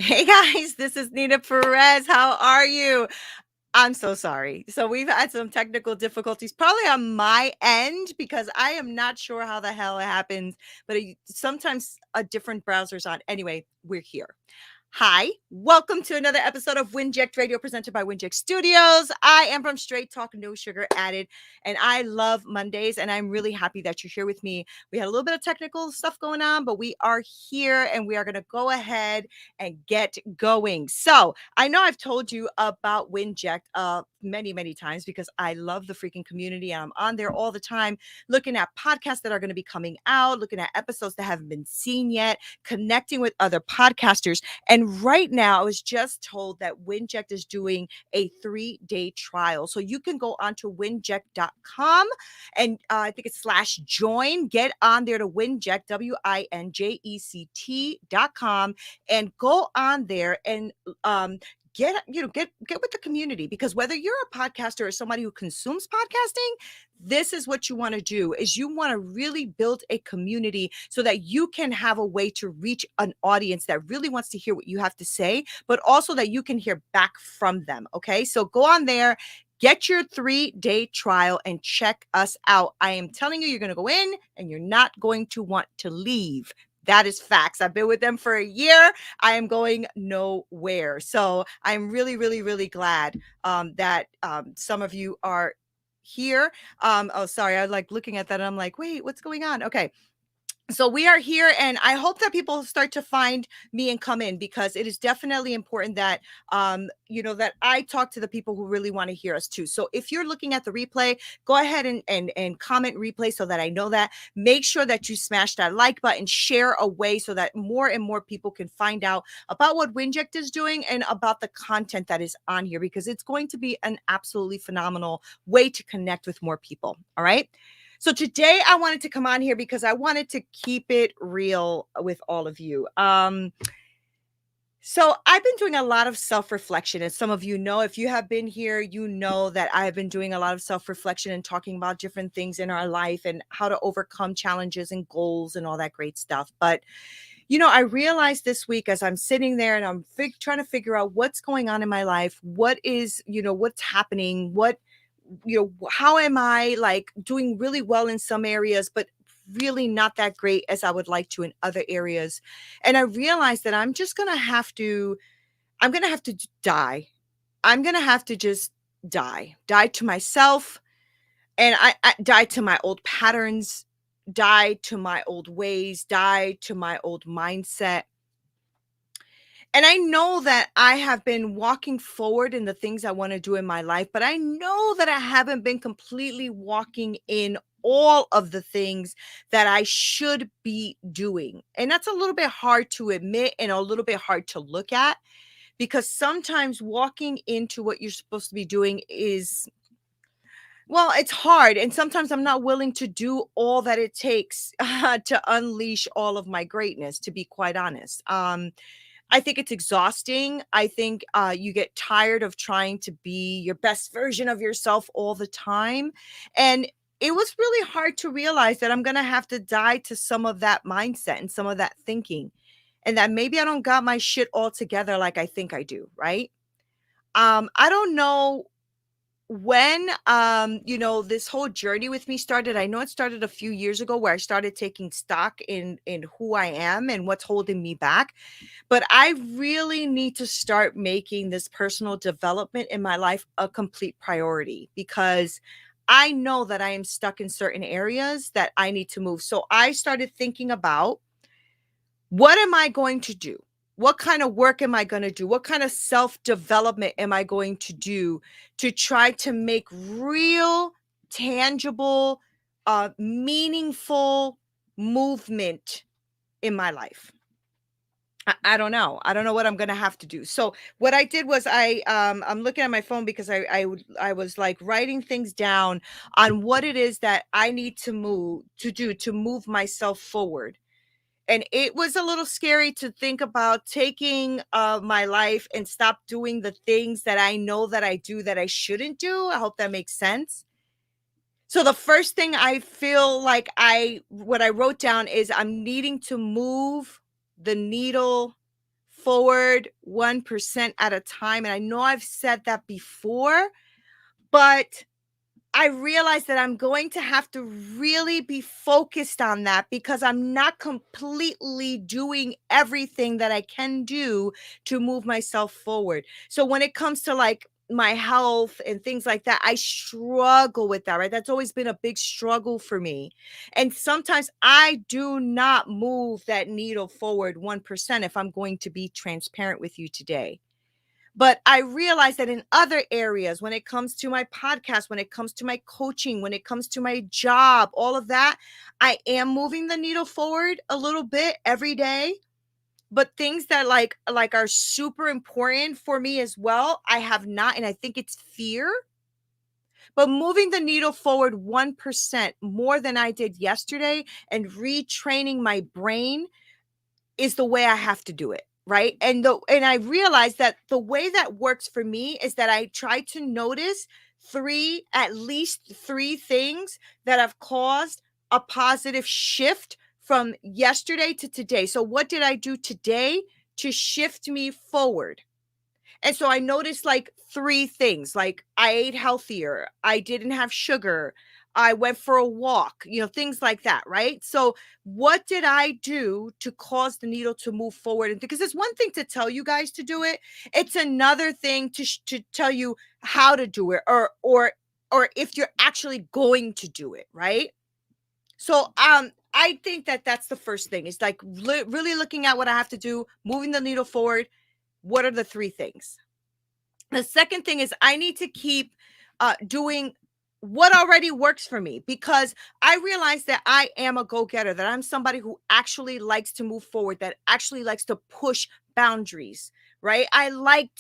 Hey guys, this is Neena Perez. How are you? I'm so sorry. So we've had some technical difficulties, probably on my end, because I am not sure how the hell it happens. But sometimes a different browser's on. Anyway, we're here. Hi, welcome to another episode of WINJECT Radio presented by WINJECT Studios. I am from Straight Talk, No Sugar Added, and I love Mondays, and I'm really happy that you're here with me. We had a little bit of technical stuff going on, but we are here, and we are going to go ahead and get going. So I know I've told you about WINJECT many times because I love the freaking community, and I'm on there all the time looking at podcasts that are going to be coming out, looking at episodes that haven't been seen yet, connecting with other podcasters. And right now, I was just told that WINJECT is doing a 3-day trial. So you can go onto winject.com and I think it's /join. Get on there to WINJECT, WINJECT.com, and go on there and get with the community, because whether you're a podcaster or somebody who consumes podcasting, this is what you want to do. Is you want to really build a community so that you can have a way to reach an audience that really wants to hear what you have to say, but also that you can hear back from them. Okay, so go on there, get your 3-day trial, and check us out. I am telling you, you're going to go in and you're not going to want to leave. That is facts. I've been with them for a year. I am going nowhere. So I'm really glad that some of you are here. Oh, sorry. I like looking at that and I'm like, wait, what's going on? Okay. So we are here, and I hope that people start to find me and come in, because it is definitely important that that I talk to the people who really want to hear us too. So if you're looking at the replay, go ahead and comment replay so that I know that. Make sure that you smash that like button, share away so that more and more people can find out about what WINJECT is doing and about the content that is on here, because it's going to be an absolutely phenomenal way to connect with more people. All right. So today I wanted to come on here because I wanted to keep it real with all of you. So I've been doing a lot of self-reflection. As some of you know, if you have been here, you know that I have been doing a lot of self-reflection and talking about different things in our life and how to overcome challenges and goals and all that great stuff. But I realized this week, as I'm sitting there and I'm trying to figure out what's going on in my life, what is, what's happening, how am I like doing really well in some areas, but really not that great as I would like to in other areas. And I realized that I'm going to have to die. I'm going to have to just die to myself. And I die to my old patterns, die to my old ways, die to my old mindset. And I know that I have been walking forward in the things I want to do in my life, but I know that I haven't been completely walking in all of the things that I should be doing. And that's a little bit hard to admit and a little bit hard to look at, because sometimes walking into what you're supposed to be doing is, well, it's hard. And sometimes I'm not willing to do all that it takes to unleash all of my greatness, to be quite honest. I think it's exhausting. I think you get tired of trying to be your best version of yourself all the time. And it was really hard to realize that I'm going to have to die to some of that mindset and some of that thinking, and that maybe I don't got my shit all together like I think I do, right? I don't know when this whole journey with me started. I know it started a few years ago, where I started taking stock in who I am and what's holding me back. But I really need to start making this personal development in my life a complete priority, because I know that I am stuck in certain areas that I need to move. So I started thinking about, what am I going to do? What kind of work am I going to do? What kind of self-development am I going to do to try to make real, tangible, meaningful movement in my life? I don't know. I don't know what I'm gonna have to do. So what I did was, I'm looking at my phone, because I was like writing things down on what it is that I need to move myself forward. And it was a little scary to think about taking my life and stop doing the things that I know that I do that I shouldn't do. I hope that makes sense. So the first thing I feel like what I wrote down is, I'm needing to move the needle forward 1% at a time. And I know I've said that before, but I realize that I'm going to have to really be focused on that because I'm not completely doing everything that I can do to move myself forward. So when it comes to like my health and things like that, I struggle with that, right? That's always been a big struggle for me. And sometimes I do not move that needle forward 1% if I'm going to be transparent with you today. But I realize that in other areas, when it comes to my podcast, when it comes to my coaching, when it comes to my job, all of that, I am moving the needle forward a little bit every day. But things that like are super important for me as well, I have not, and I think it's fear. But moving the needle forward 1% more than I did yesterday and retraining my brain is the way I have to do it, right? And I realized that the way that works for me is that I try to notice at least three things that have caused a positive shift from yesterday to today. So what did I do today to shift me forward? And so I noticed like three things. Like I ate healthier, I didn't have sugar, I went for a walk, things like that, right? So what did I do to cause the needle to move forward? And because it's one thing to tell you guys to do it, it's another thing to tell you how to do it, or if you're actually going to do it, right? So I think that that's the first thing. Is like really looking at what I have to do, moving the needle forward. What are the three things? The second thing is I need to keep doing what already works for me, because I realize that I am a go-getter, that I'm somebody who actually likes to move forward, that actually likes to push boundaries, right? I like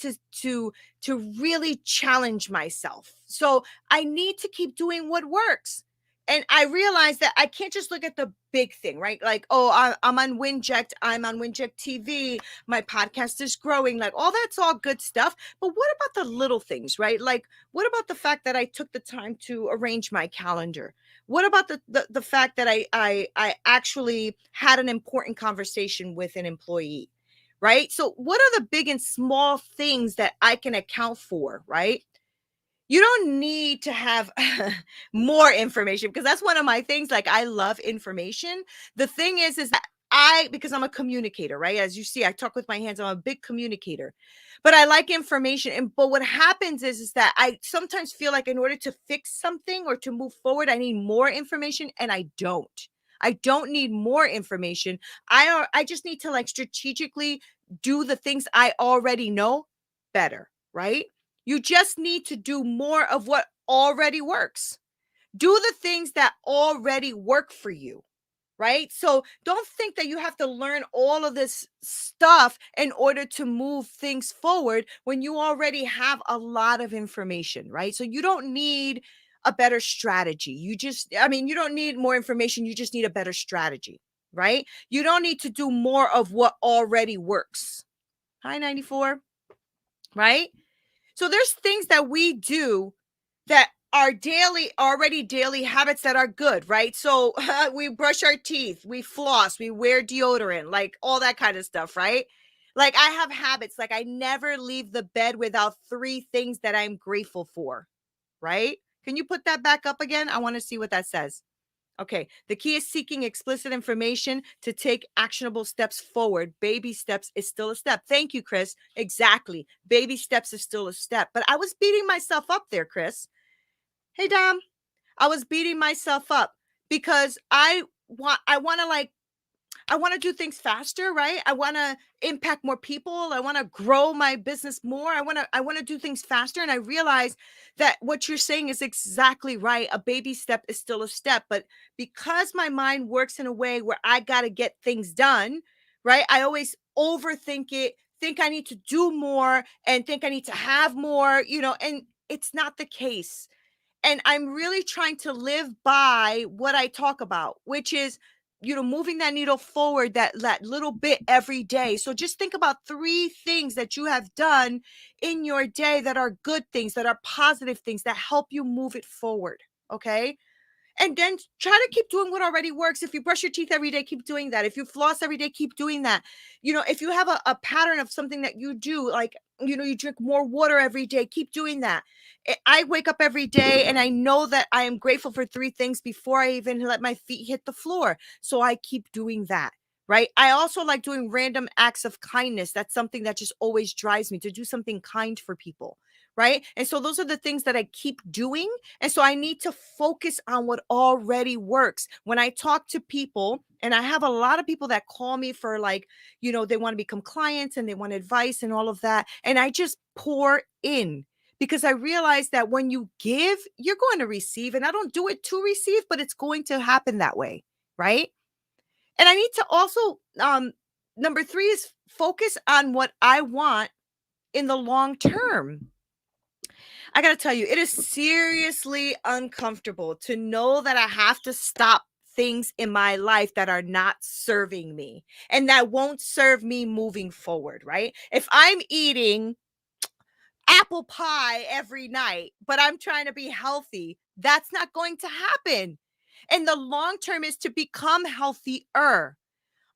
to really challenge myself. So I need to keep doing what works. And I realize that I can't just look at the big thing, right? Like, oh, I'm on WINJECT, I'm on WINJECT TV, my podcast is growing, like all that's all good stuff. But what about the little things, right? Like, what about the fact that I took the time to arrange my calendar? What about the fact that I actually had an important conversation with an employee, right? So what are the big and small things that I can account for, right? You don't need to have more information, because that's one of my things. Like, I love information. The thing is that because I'm a communicator, right? As you see, I talk with my hands. I'm a big communicator, but I like information. But what happens is that I sometimes feel like in order to fix something or to move forward, I need more information, and I don't. I don't need more information. I just need to like strategically do the things I already know better, right? You just need to do more of what already works. Do the things that already work for you, right? So don't think that you have to learn all of this stuff in order to move things forward when you already have a lot of information, right? So you don't need a better strategy. You don't need more information. You just need a better strategy, right? You don't need to do more of what already works. Hi, 94, right? So there's things that we do that are already daily habits that are good, right? So we brush our teeth, we floss, we wear deodorant, like all that kind of stuff, right? Like I have habits, like I never leave the bed without three things that I'm grateful for, right? Can you put that back up again? I want to see what that says. Okay. The key is seeking explicit information to take actionable steps forward. Baby steps is still a step. Thank you, Chris. Exactly. Baby steps is still a step. But I was beating myself up there, Chris. Hey, Dom. I was beating myself up because I want to do things faster, right? I want to impact more people. I want to grow my business more. I want to do things faster. And I realize that what you're saying is exactly right. A baby step is still a step, but because my mind works in a way where I got to get things done, right? I always overthink it, think I need to do more and think I need to have more, and it's not the case. And I'm really trying to live by what I talk about, which is, moving that needle forward, that little bit every day. So just think about three things that you have done in your day that are good things, that are positive things that help you move it forward. Okay. And then try to keep doing what already works. If you brush your teeth every day, keep doing that. If you floss every day, keep doing that. If you have a pattern of something that you do, like, you drink more water every day, keep doing that. I wake up every day and I know that I am grateful for three things before I even let my feet hit the floor. So I keep doing that. Right. I also like doing random acts of kindness. That's something that just always drives me to do something kind for people. Right. And so those are the things that I keep doing. And so I need to focus on what already works. When I talk to people, and I have a lot of people that call me for, like, they want to become clients and they want advice and all of that. And I just pour in, because I realize that when you give, you're going to receive. And I don't do it to receive, but it's going to happen that way. Right. And I need to also, number three is focus on what I want in the long term. I got to tell you, it is seriously uncomfortable to know that I have to stop things in my life that are not serving me and that won't serve me moving forward, right? If I'm eating apple pie every night, but I'm trying to be healthy, that's not going to happen. And the long term is to become healthier.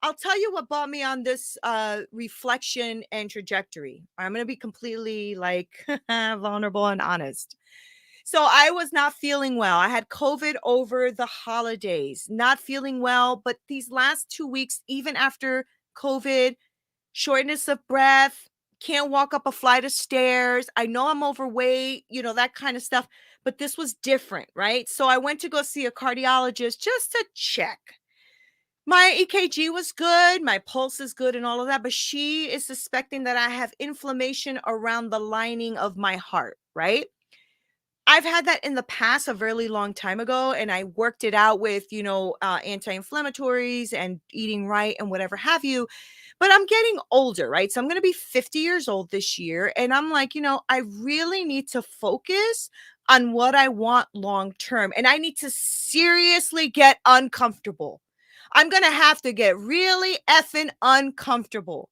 I'll tell you what brought me on this reflection and trajectory. I'm going to be completely, like, vulnerable and honest. So I was not feeling well. I had COVID over the holidays, not feeling well. But these last 2 weeks, even after COVID, shortness of breath, can't walk up a flight of stairs. I know I'm overweight, that kind of stuff. But this was different, right? So I went to go see a cardiologist just to check. My EKG was good, my pulse is good and all of that, but she is suspecting that I have inflammation around the lining of my heart, right? I've had that in the past a very long time ago, and I worked it out with, anti-inflammatories and eating right and whatever have you. But I'm getting older, right? So I'm going to be 50 years old this year. And I'm like, I really need to focus on what I want long term. And I need to seriously get uncomfortable. I'm going to have to get really effing uncomfortable,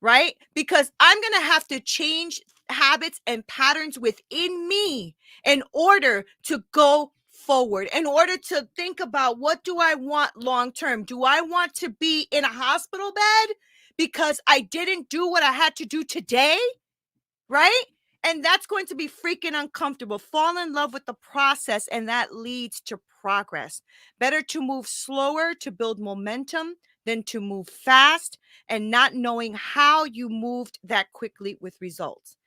right? Because I'm going to have to change habits and patterns within me in order to go forward, in order to think about, what do I want long term? Do I want to be in a hospital bed because I didn't do what I had to do today? Right? And that's going to be freaking uncomfortable. Fall in love with the process, and that leads to progress. Better to move slower to build momentum than to move fast and not knowing how you moved that quickly with results.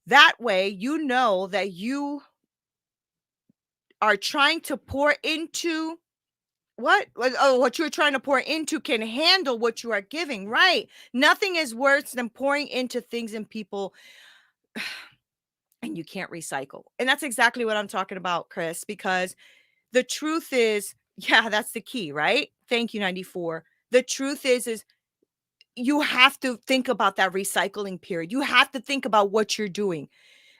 That way, you know that you are trying to pour into what you're trying to pour into can handle what you are giving, right? Nothing is worse than pouring into things and people and you can't recycle. And that's exactly what I'm talking about, Chris, because the truth is, yeah, that's the key, right? Thank you, 94. The truth is you have to think about that recycling period. You have to think about what you're doing.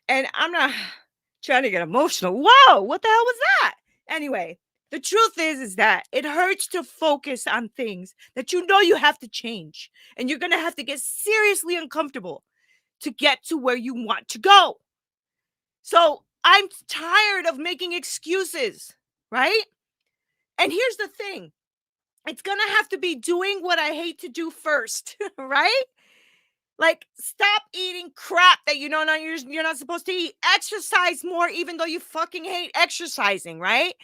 And I'm not trying to get emotional. Whoa, what the hell was that? Anyway, the truth is that it hurts to focus on things that you have to change. And you're going to have to get seriously uncomfortable to get to where you want to go. So I'm tired of making excuses, right? And here's the thing. It's going to have to be doing what I hate to do first, right? Like, stop eating crap that you're not supposed to eat. Exercise more, even though you fucking hate exercising, right?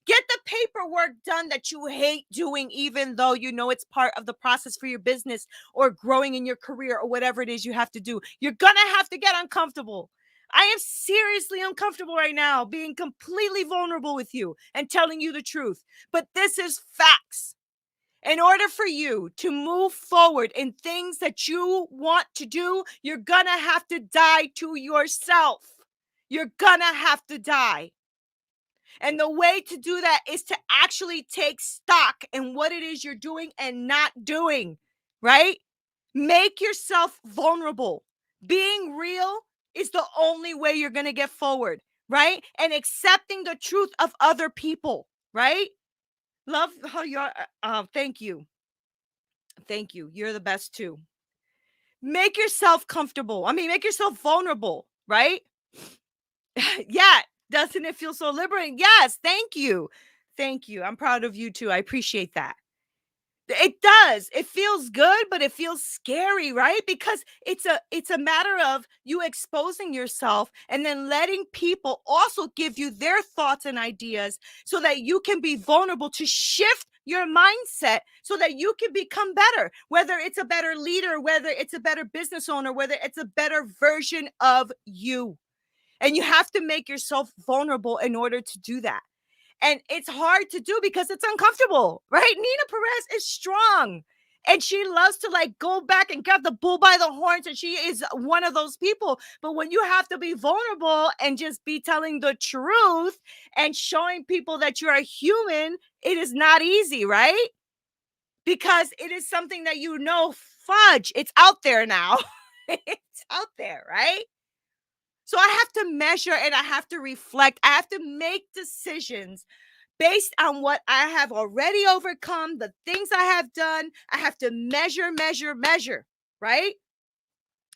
Get the paperwork done that you hate doing, even though it's part of the process for your business or growing in your career or whatever it is you have to do. You're going to have to get uncomfortable. I am seriously uncomfortable right now, being completely vulnerable with you and telling you the truth. But this is facts. In order for you to move forward in things that you want to do, you're going to have to die to yourself. You're going to have to die. And the way to do that is to actually take stock in what it is you're doing and not doing, right? Make yourself vulnerable. Being real is the only way you're going to get forward, right? And accepting the truth of other people, right? Love how you're, thank you. Thank you. You're the best too. Make yourself comfortable. Make yourself vulnerable, right? Yeah. Doesn't it feel so liberating? Yes. Thank you. Thank you. I'm proud of you too. I appreciate that. It does. It feels good, but it feels scary, right? Because it's a matter of you exposing yourself and then letting people also give you their thoughts and ideas so that you can be vulnerable to shift your mindset so that you can become better, whether it's a better leader, whether it's a better business owner, whether it's a better version of you. And you have to make yourself vulnerable in order to do that. And it's hard to do because it's uncomfortable, right? Nina Perez is strong and she loves to like go back and grab the bull by the horns. And she is one of those people. But when you have to be vulnerable and just be telling the truth and showing people that you're a human, it is not easy, right? Because it is something that fudge, it's out there now. It's out there, right? So I have to measure and I have to reflect. I have to make decisions based on what I have already overcome, the things I have done. I have to measure, measure, measure, right?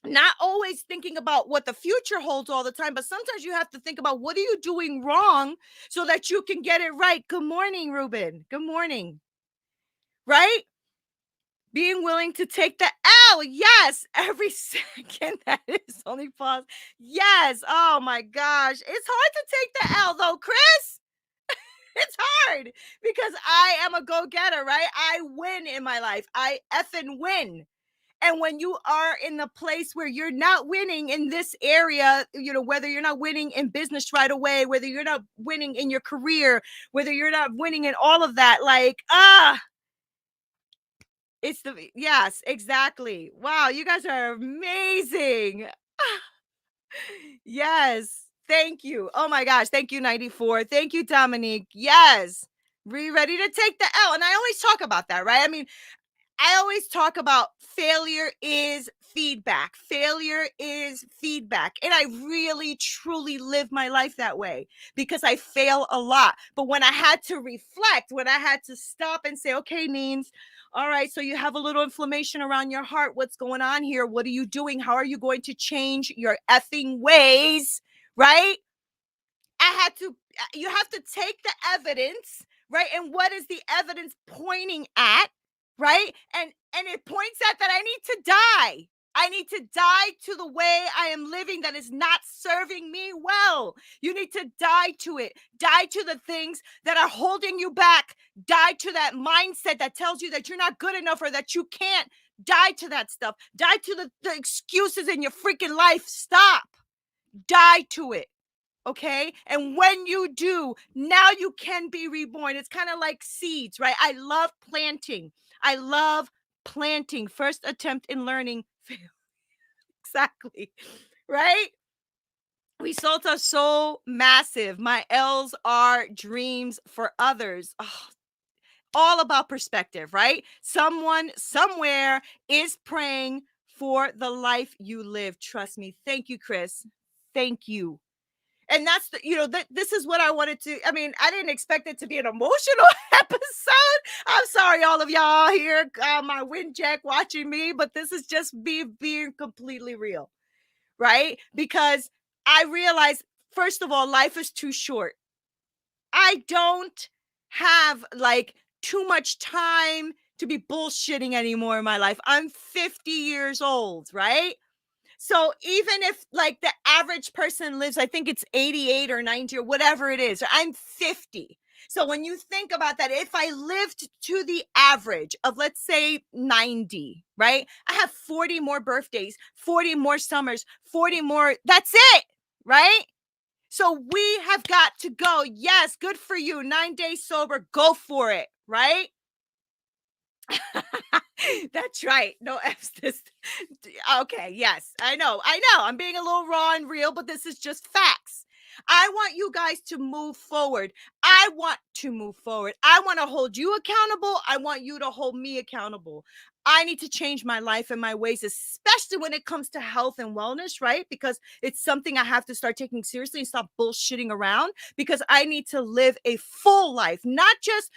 Not always thinking about what the future holds all the time, but sometimes you have to think about what are you doing wrong so that you can get it right. Good morning, Ruben. Good morning. Right? Being willing to take the L. Yes. Every second that is only pause. Yes. Oh my gosh. It's hard to take the L though, Chris. It's hard because I am a go-getter, right? I win in my life. I effing win. And when you are in the place where you're not winning in this area, whether you're not winning in business right away, whether you're not winning in your career, whether you're not winning in all of that, yes, exactly. Wow, you guys are amazing. Yes. Thank you. Oh my gosh. Thank you, 94. Thank you, Dominique. Yes. Be ready to take the L. And I always talk about that, right? I mean, I always talk about failure is feedback. Failure is feedback. And I really, truly live my life that way because I fail a lot. But when I had to reflect, when I had to stop and say, okay, Neens, all right, so you have a little inflammation around your heart. What's going on here? What are you doing? How are you going to change your effing ways? Right? You have to take the evidence, right? And what is the evidence pointing at, right? And it points at that I need to die. I need to die to the way I am living that is not serving me well. You need to die to it. Die to the things that are holding you back. Die to that mindset that tells you that you're not good enough or that you can't. Die to that stuff. Die to the excuses in your freaking life. Stop. Die to it. Okay. And when you do, now you can be reborn. It's kind of like seeds, right? I love planting. I love planting. First attempt in learning. Exactly. Right? Results are so massive. My L's are dreams for others. Oh, all about perspective, right? Someone somewhere is praying for the life you live. Trust me. Thank you, Chris. Thank you. And that's this is what I wanted to. I mean, I didn't expect it to be an emotional episode. I'm sorry, all of y'all here, my WINJECT watching me, but this is just me being completely real, right? Because I realize, first of all, life is too short. I don't have like too much time to be bullshitting anymore in my life. I'm 50 years old, right? So even if like the average person lives, I think it's 88 or 90 or whatever it is, I'm 50. So when you think about that, if I lived to the average of, let's say, 90, right? I have 40 more birthdays, 40 more summers, 40 more. That's it, right? So we have got to go. Yes, good for you. 9 days sober. Go for it, right? That's right. No F's. Okay. Yes, I know. I'm being a little raw and real, but this is just facts. I want you guys to move forward. I want to move forward. I want to hold you accountable. I want you to hold me accountable. I need to change my life and my ways, especially when it comes to health and wellness, right? Because it's something I have to start taking seriously and stop bullshitting around, because I need to live a full life, not just,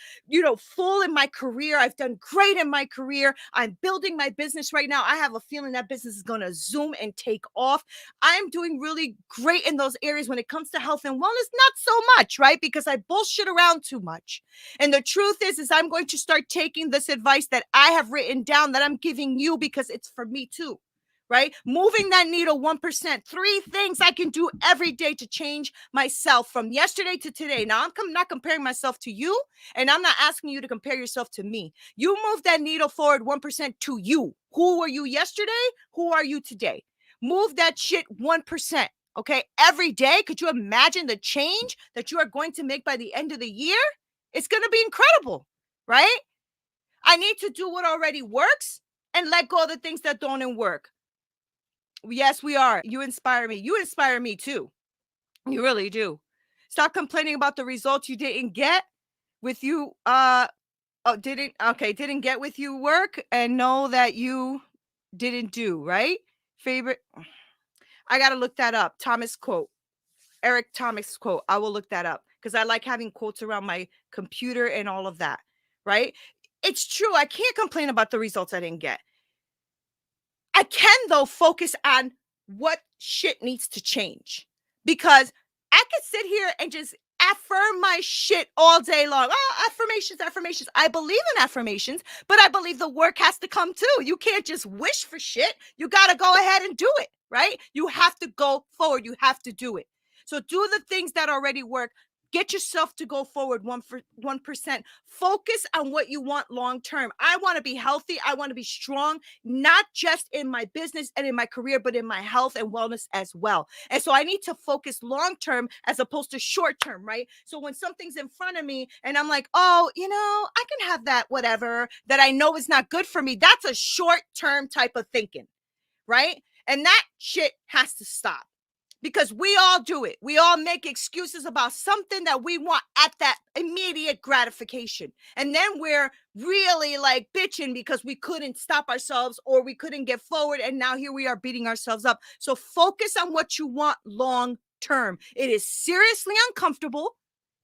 full in my career. I've done great in my career. I'm building my business right now. I have a feeling that business is going to zoom and take off. I'm doing really great in those areas. When it comes to health and wellness, not so much, right? Because I bullshit around too much. And the truth is I'm going to start taking this advice that I have written down, that I'm giving you, because it's for me too, right? Moving that needle 1%, 3 things I can do every day to change myself from yesterday to today. Now, I'm not comparing myself to you, and I'm not asking you to compare yourself to me. You move that needle forward 1% to you. Who were you yesterday? Who are you today? Move that shit 1%. Okay, every day. Could you imagine the change that you are going to make by the end of the year? It's going to be incredible, right? I need to do what already works and let go of the things that don't work. Yes, we are. You inspire me. You inspire me too. You really do. Stop complaining about the results you didn't get with you. Didn't get with you work, and know that you didn't do, right? Favorite. I got to look that up. Thomas quote. Eric Thomas quote. I will look that up because I like having quotes around my computer and all of that, right? It's true. I can't complain about the results I didn't get. I can, though, focus on what shit needs to change, because I could sit here and just affirm my shit all day long. Oh, affirmations, affirmations. I believe in affirmations, but I believe the work has to come too. You can't just wish for shit. You got to go ahead and do it, right? You have to go forward. You have to do it. So do the things that already work. Get yourself to go forward 1%. Focus on what you want long term. I want to be healthy. I want to be strong, not just in my business and in my career, but in my health and wellness as well. And so I need to focus long term as opposed to short term, right? So when something's in front of me and I'm like, oh, I can have that whatever that I know is not good for me. That's a short term type of thinking, right? And that shit has to stop. Because we all do it. We all make excuses about something that we want at that immediate gratification. And then we're really like bitching because we couldn't stop ourselves or we couldn't get forward. And now here we are beating ourselves up. So focus on what you want long term. It is seriously uncomfortable.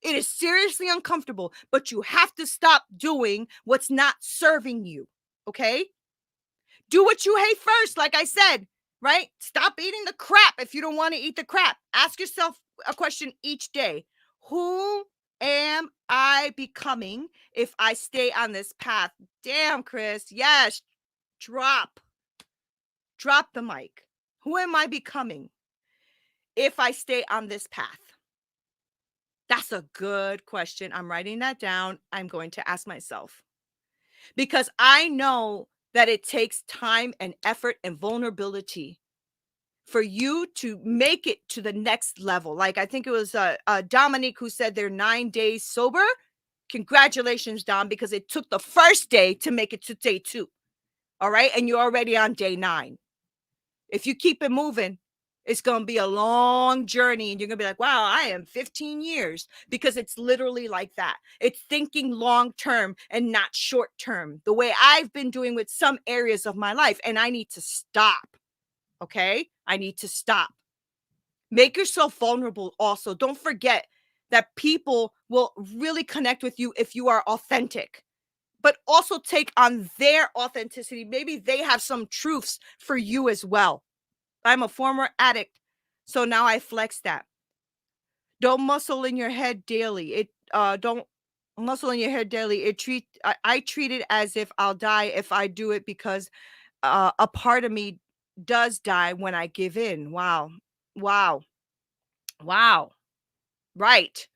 It is seriously uncomfortable, but you have to stop doing what's not serving you. Okay? Do what you hate first, like I said. Right? Stop eating the crap if you don't want to eat the crap. Ask yourself a question each day. Who am I becoming if I stay on this path? Damn, Chris. Yes. Drop the mic. Who am I becoming if I stay on this path? That's a good question. I'm writing that down. I'm going to ask myself, because I know that it takes time and effort and vulnerability for you to make it to the next level. Like, I think it was Dominique who said they're 9 days sober. Congratulations, Dom, because it took the first day to make it to day 2. All right. And you're already on day 9. If you keep it moving, it's going to be a long journey, and you're going to be like, wow, I am 15 years, because it's literally like that. It's thinking long term and not short term, the way I've been doing with some areas of my life. And I need to stop. Okay? I need to stop. Make yourself vulnerable also. Don't forget that people will really connect with you if you are authentic, but also take on their authenticity. Maybe they have some truths for you as well. I'm a former addict, so now I flex that. Don't muscle in your head daily. Don't muscle in your head daily. I treat it as if I'll die if I do it, because a part of me does die when I give in. Wow. Right.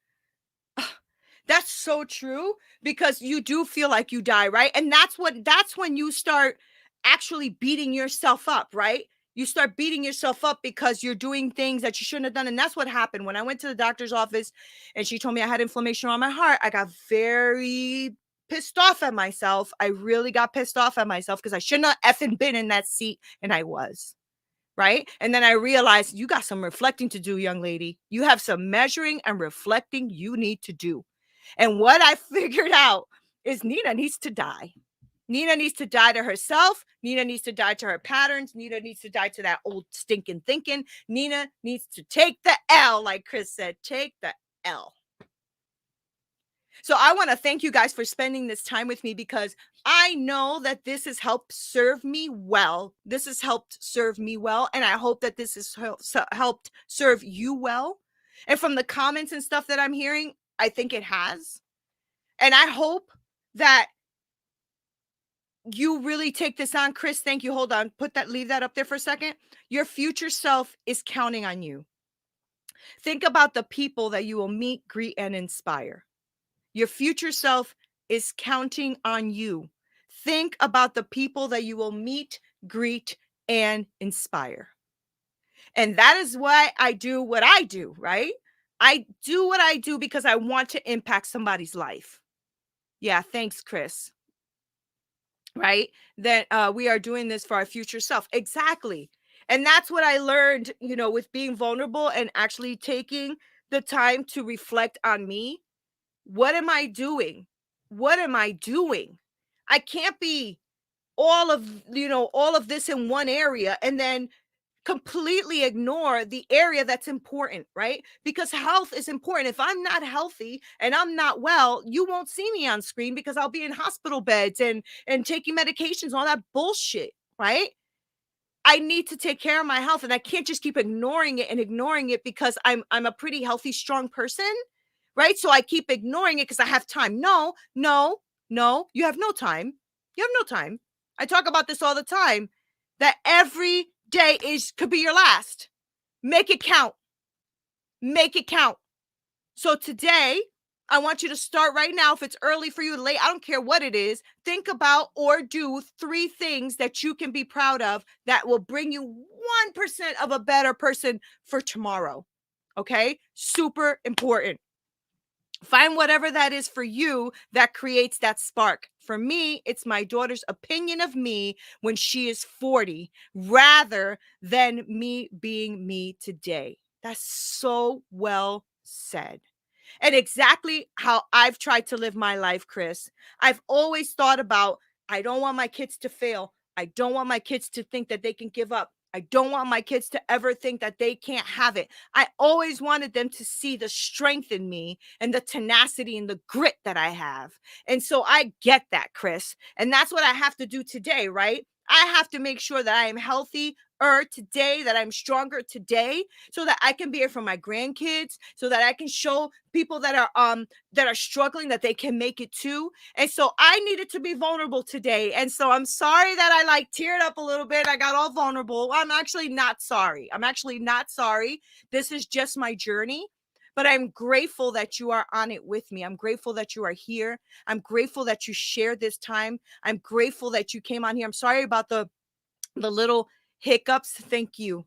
That's so true, because you do feel like you die, right? And that's when you start actually beating yourself up, right? You start beating yourself up because you're doing things that you shouldn't have done. And that's what happened when I went to the doctor's office and she told me I had inflammation on my heart. I got very pissed off at myself. I really got pissed off at myself because I shouldn't have effing been in that seat, and I was. Right? And then I realized you got some reflecting to do, young lady. You have some measuring and reflecting you need to do. And what I figured out is Neena needs to die. Neena needs to die to herself. Neena needs to die to her patterns. Neena needs to die to that old stinking thinking. Neena needs to take the L, like Chris said, take the L. So I want to thank you guys for spending this time with me, because I know that this has helped serve me well. This has helped serve me well. And I hope that this has helped serve you well. And from the comments and stuff that I'm hearing, I think it has. And I hope that you really take this on. Chris, thank you. Hold on. Leave that up there for a second. Your future self is counting on you. Think about the people that you will meet, greet, and inspire. Your future self is counting on you. Think about the people that you will meet, greet, and inspire. And that is why I do what I do, right? I do what I do because I want to impact somebody's life. Yeah, thanks, Chris. Right? That we are doing this for our future self. Exactly. And that's what I learned, with being vulnerable and actually taking the time to reflect on me. What am I doing? What am I doing? I can't be all of this in one area and then completely ignore the area that's important, right? Because health is important. If I'm not healthy and I'm not well, you won't see me on screen because I'll be in hospital beds and taking medications, all that bullshit, right? I need to take care of my health, and I can't just keep ignoring it because I'm a pretty healthy, strong person, right? So I keep ignoring it because I have time. No, you have no time. You have no time. I talk about this all the time, that every day could be your last. Make it count. Make it count. So today, I want you to start right now. If it's early for you, late, I don't care what it is. Think about or do 3 things that you can be proud of that will bring you 1% of a better person for tomorrow. Okay? Super important. Find whatever that is for you that creates that spark. For me, it's my daughter's opinion of me when she is 40, rather than me being me today. That's so well said. And exactly how I've tried to live my life, Chris. I've always thought about, I don't want my kids to fail. I don't want my kids to think that they can give up. I don't want my kids to ever think that they can't have it. I always wanted them to see the strength in me and the tenacity and the grit that I have. And so I get that, Chris. And that's what I have to do today, right? I have to make sure that I am healthy today, that I'm stronger today, so that I can be here for my grandkids, so that I can show people that are struggling that they can make it too. And so I needed to be vulnerable today. And so I'm sorry that I teared up a little bit. I got all vulnerable. I'm actually not sorry. This is just my journey. But I'm grateful that you are on it with me. I'm grateful that you are here. I'm grateful that you shared this time. I'm grateful that you came on here. I'm sorry about the little hiccups. Thank you.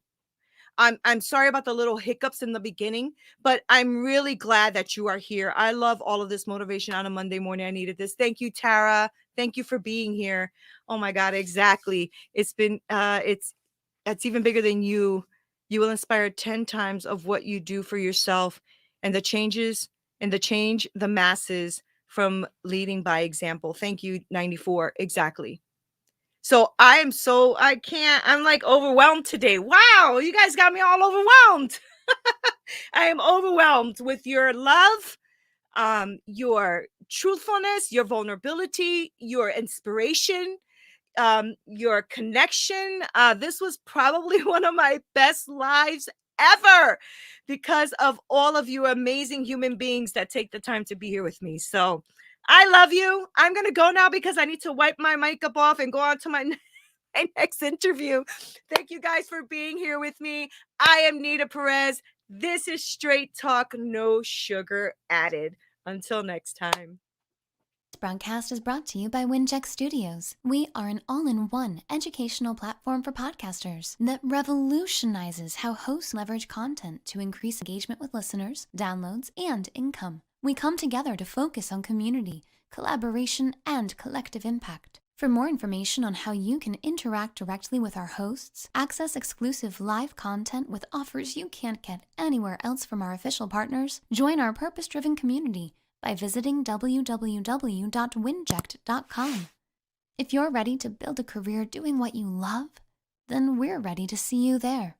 I'm sorry about the little hiccups in the beginning, but I'm really glad that you are here. I love all of this motivation on a Monday morning. I needed this. Thank you, Tara. Thank you for being here. Oh my God, exactly. It's been it's even bigger than you. You will inspire 10 times of what you do for yourself, and the change the masses from leading by example. Thank you, 94. Exactly. So I'm overwhelmed today. Wow, you guys got me all overwhelmed. I am overwhelmed with your love, your truthfulness, your vulnerability, your inspiration, your connection. This was probably one of my best lives ever because of all of you amazing human beings that take the time to be here with me. So I love you. I'm going to go now because I need to wipe my makeup off and go on to my next interview. Thank you guys for being here with me. I am Neena Perez. This is Straight Talk, no sugar added. Until next time. This broadcast is brought to you by WINJECT Studios. We are an all-in-one educational platform for podcasters that revolutionizes how hosts leverage content to increase engagement with listeners, downloads, and income. We come together to focus on community, collaboration, and collective impact. For more information on how you can interact directly with our hosts, access exclusive live content with offers you can't get anywhere else from our official partners, join our purpose-driven community by visiting www.winject.com. If you're ready to build a career doing what you love, then we're ready to see you there.